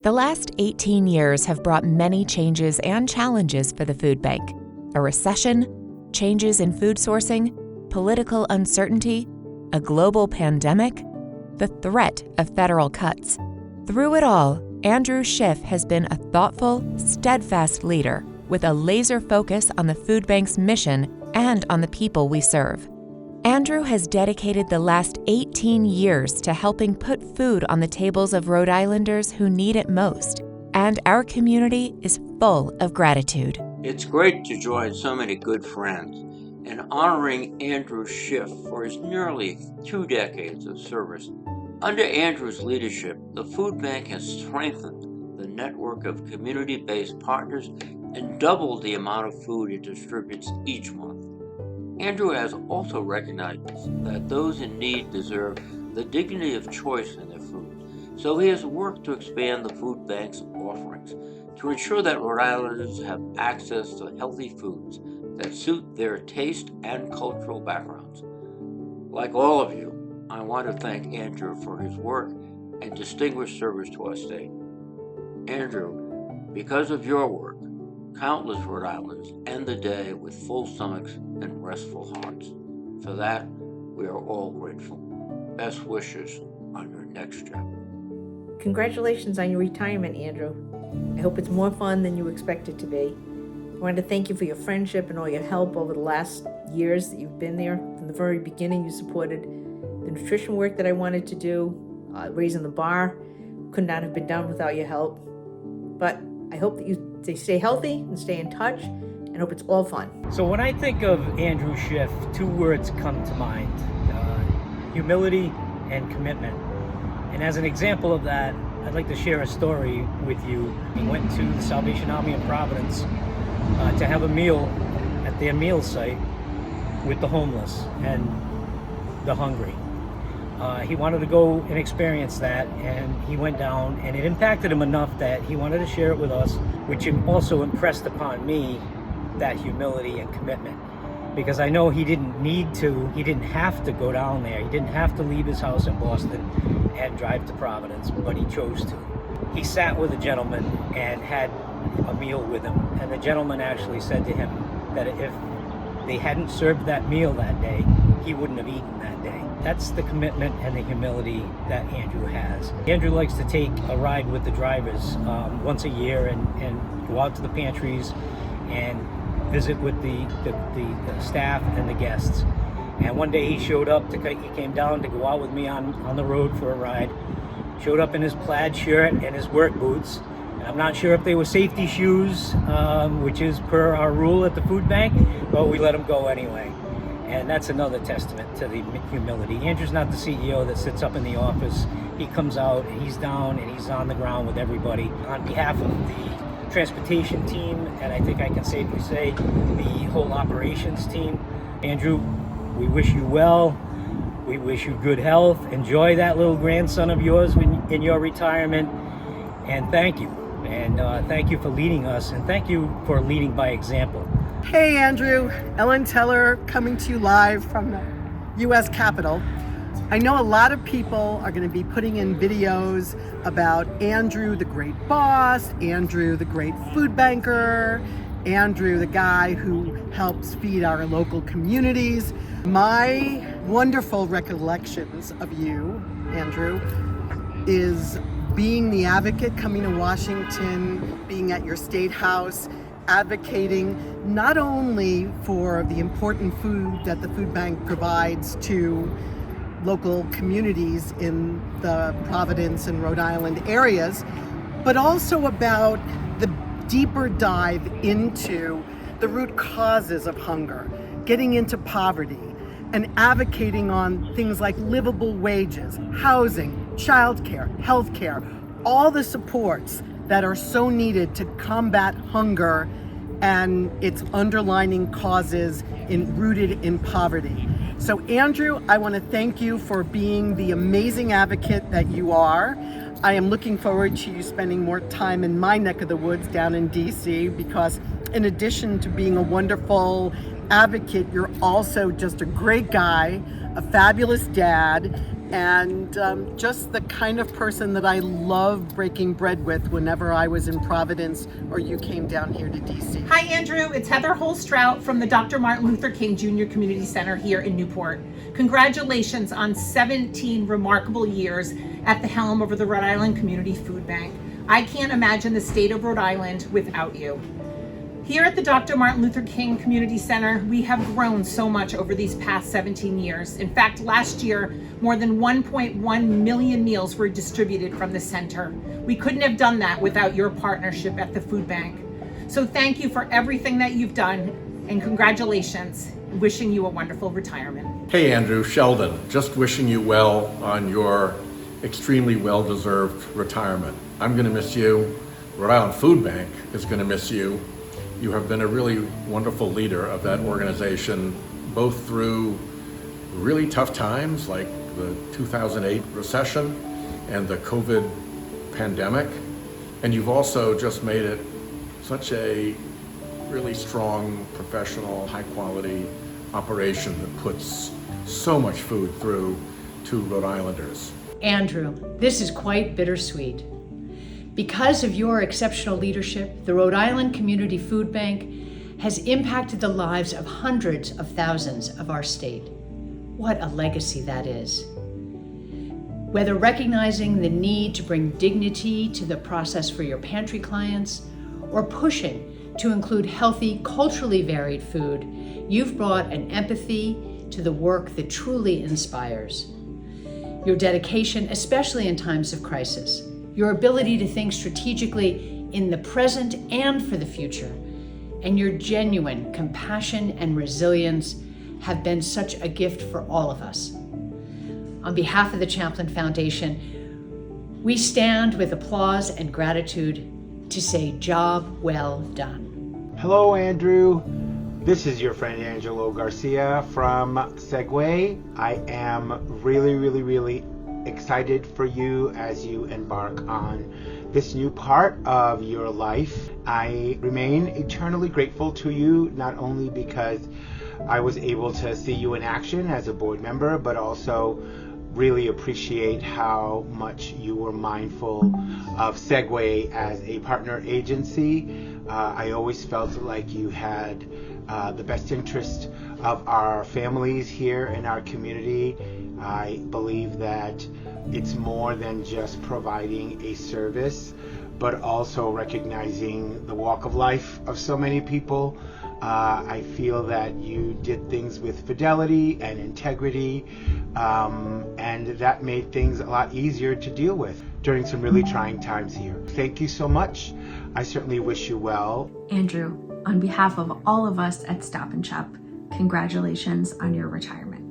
The last 18 years have brought many changes and challenges for the food bank. A recession, changes in food sourcing, political uncertainty, a global pandemic, the threat of federal cuts. Through it all, Andrew Schiff has been a thoughtful, steadfast leader with a laser focus on the food bank's mission and on the people we serve. Andrew has dedicated the last 18 years to helping put food on the tables of Rhode Islanders who need it most, and our community is full of gratitude. It's great to join so many good friends in honoring Andrew Schiff for his nearly 2 decades of service. Under Andrew's leadership, the food bank has strengthened the network of community-based partners and doubled the amount of food it distributes each month. Andrew has also recognized that those in need deserve the dignity of choice in their food, so he has worked to expand the food bank's offerings to ensure that Rhode Islanders have access to healthy foods that suit their taste and cultural backgrounds. Like all of you, I want to thank Andrew for his work and distinguished service to our state. Andrew, because of your work, countless Rhode Islanders end the day with full stomachs and restful hearts. For that, we are all grateful. Best wishes on your next chapter. Congratulations on your retirement, Andrew. I hope it's more fun than you expect it to be. I want to thank you for your friendship and all your help over the last years that you've been there. From the very beginning, you supported the nutrition work that I wanted to do, raising the bar. Could not have been done without your help. But I hope that you stay healthy and stay in touch, and hope it's all fun. So when I think of Andrew Schiff, 2 words come to mind: humility and commitment. And as an example of that, I'd like to share a story with you. He went to the Salvation Army in Providence to have a meal at their meal site with the homeless and the hungry. He wanted to go and experience that, and he went down, and it impacted him enough that he wanted to share it with us, which also impressed upon me that humility and commitment. Because I know he didn't have to go down there. He didn't have to leave his house in Boston and drive to Providence, but he chose to. He sat with a gentleman and had a meal with him, and the gentleman actually said to him that if they hadn't served that meal that day, he wouldn't have eaten that day. That's the commitment and the humility that Andrew has. Andrew likes to take a ride with the drivers once a year and go out to the pantries and visit with the staff and the guests. And one day he came down to go out with me on the road for a ride. Showed up in his plaid shirt and his work boots. And I'm not sure if they were safety shoes, which is per our rule at the food bank, but we let him go anyway. And that's another testament to the humility. Andrew's not the CEO that sits up in the office. He comes out, and he's down, and he's on the ground with everybody. On behalf of the transportation team, and I think I can safely say the whole operations team, Andrew, we wish you well. We wish you good health. Enjoy that little grandson of yours in your retirement. And thank you. And thank you for leading us, and thank you for leading by example. Hey Andrew, Ellen Teller coming to you live from the U.S. Capitol. I know a lot of people are going to be putting in videos about Andrew the great boss, Andrew the great food banker, Andrew the guy who helps feed our local communities. My wonderful recollections of you, Andrew, is being the advocate, coming to Washington, being at your state house, advocating not only for the important food that the food bank provides to local communities in the Providence and Rhode Island areas, but also about the deeper dive into the root causes of hunger, getting into poverty, and advocating on things like livable wages, housing, childcare, healthcare, all the supports that are so needed to combat hunger and its underlying causes rooted in poverty. So Andrew, I want to thank you for being the amazing advocate that you are. I am looking forward to you spending more time in my neck of the woods down in DC, because in addition to being a wonderful advocate, you're also just a great guy, a fabulous dad, and just the kind of person that I love breaking bread with whenever I was in Providence or you came down here to DC. Hi, Andrew. It's Heather Holstrout from the Dr. Martin Luther King Jr. Community Center here in Newport. Congratulations on 17 remarkable years at the helm of the Rhode Island Community Food Bank. I can't imagine the state of Rhode Island without you. Here at the Dr. Martin Luther King Community Center, we have grown so much over these past 17 years. In fact, last year, more than 1.1 million meals were distributed from the center. We couldn't have done that without your partnership at the food bank. So thank you for everything that you've done, and congratulations. Wishing you a wonderful retirement. Hey Andrew, Sheldon, just wishing you well on your extremely well-deserved retirement. I'm gonna miss you. Rhode Island Food Bank is gonna miss you. You have been a really wonderful leader of that organization, both through really tough times like the 2008 recession and the COVID pandemic. And you've also just made it such a really strong, professional, high quality operation that puts so much food through to Rhode Islanders. Andrew, this is quite bittersweet. Because of your exceptional leadership, the Rhode Island Community Food Bank has impacted the lives of hundreds of thousands of our state. What a legacy that is. Whether recognizing the need to bring dignity to the process for your pantry clients, or pushing to include healthy, culturally varied food, you've brought an empathy to the work that truly inspires. Your dedication, especially in times of crisis, your ability to think strategically in the present and for the future, and your genuine compassion and resilience have been such a gift for all of us. On behalf of the Champlin Foundation, we stand with applause and gratitude to say job well done. Hello, Andrew. This is your friend Angelo Garcia from Segway. I am really excited for you as you embark on this new part of your life. I remain eternally grateful to you, not only because I was able to see you in action as a board member, but also really appreciate how much you were mindful of Segway as a partner agency. I always felt like you had the best interest of our families here in our community. I believe that it's more than just providing a service, but also recognizing the walk of life of so many people. I feel that you did things with fidelity and integrity, and that made things a lot easier to deal with during some really trying times here. Thank you so much. I certainly wish you well. Andrew, on behalf of all of us at Stop and Shop, congratulations on your retirement.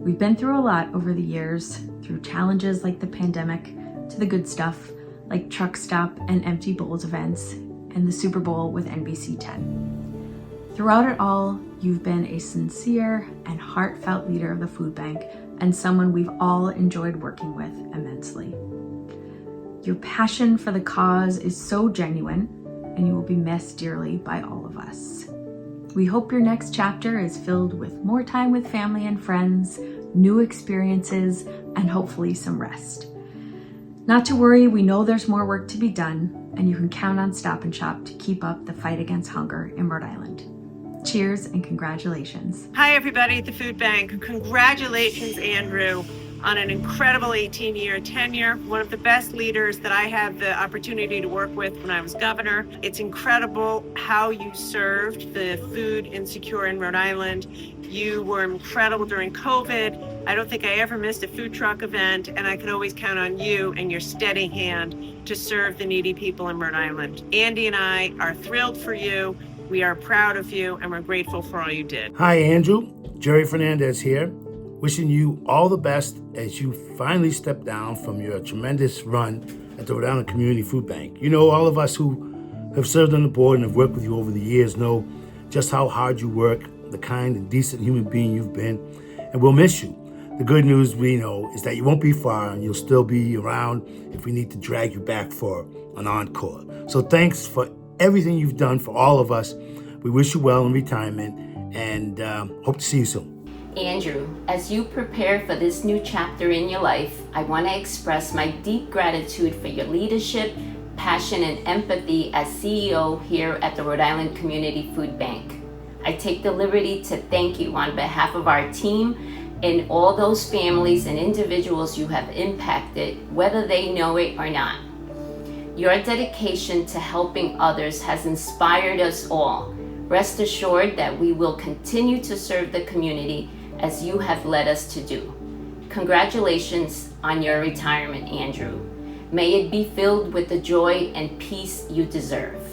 We've been through a lot over the years, through challenges like the pandemic to the good stuff like Truck Stop and Empty Bowls events and the Super Bowl with NBC 10. Throughout it all, you've been a sincere and heartfelt leader of the food bank and someone we've all enjoyed working with immensely. Your passion for the cause is so genuine, and you will be missed dearly by all of us. We hope your next chapter is filled with more time with family and friends, new experiences, and hopefully some rest. Not to worry, we know there's more work to be done, and you can count on Stop and Shop to keep up the fight against hunger in Rhode Island. Cheers and congratulations. Hi everybody at the Food Bank. Congratulations, Andrew, on an incredible 18-year tenure, one of the best leaders that I had the opportunity to work with when I was governor. It's incredible how you served the food insecure in Rhode Island. You were incredible during COVID. I don't think I ever missed a food truck event, and I could always count on you and your steady hand to serve the needy people in Rhode Island. Andy and I are thrilled for you. We are proud of you, and we're grateful for all you did. Hi, Andrew. Jerry Fernandez here. Wishing you all the best as you finally step down from your tremendous run at the Rhode Island Community Food Bank. You know, all of us who have served on the board and have worked with you over the years know just how hard you work, the kind and decent human being you've been, and we'll miss you. The good news we know is that you won't be far and you'll still be around if we need to drag you back for an encore. So thanks for everything you've done for all of us. We wish you well in retirement and hope to see you soon. Andrew, as you prepare for this new chapter in your life, I want to express my deep gratitude for your leadership, passion, and empathy as CEO here at the Rhode Island Community Food Bank. I take the liberty to thank you on behalf of our team and all those families and individuals you have impacted, whether they know it or not. Your dedication to helping others has inspired us all. Rest assured that we will continue to serve the community as you have led us to do. Congratulations on your retirement, Andrew. May it be filled with the joy and peace you deserve.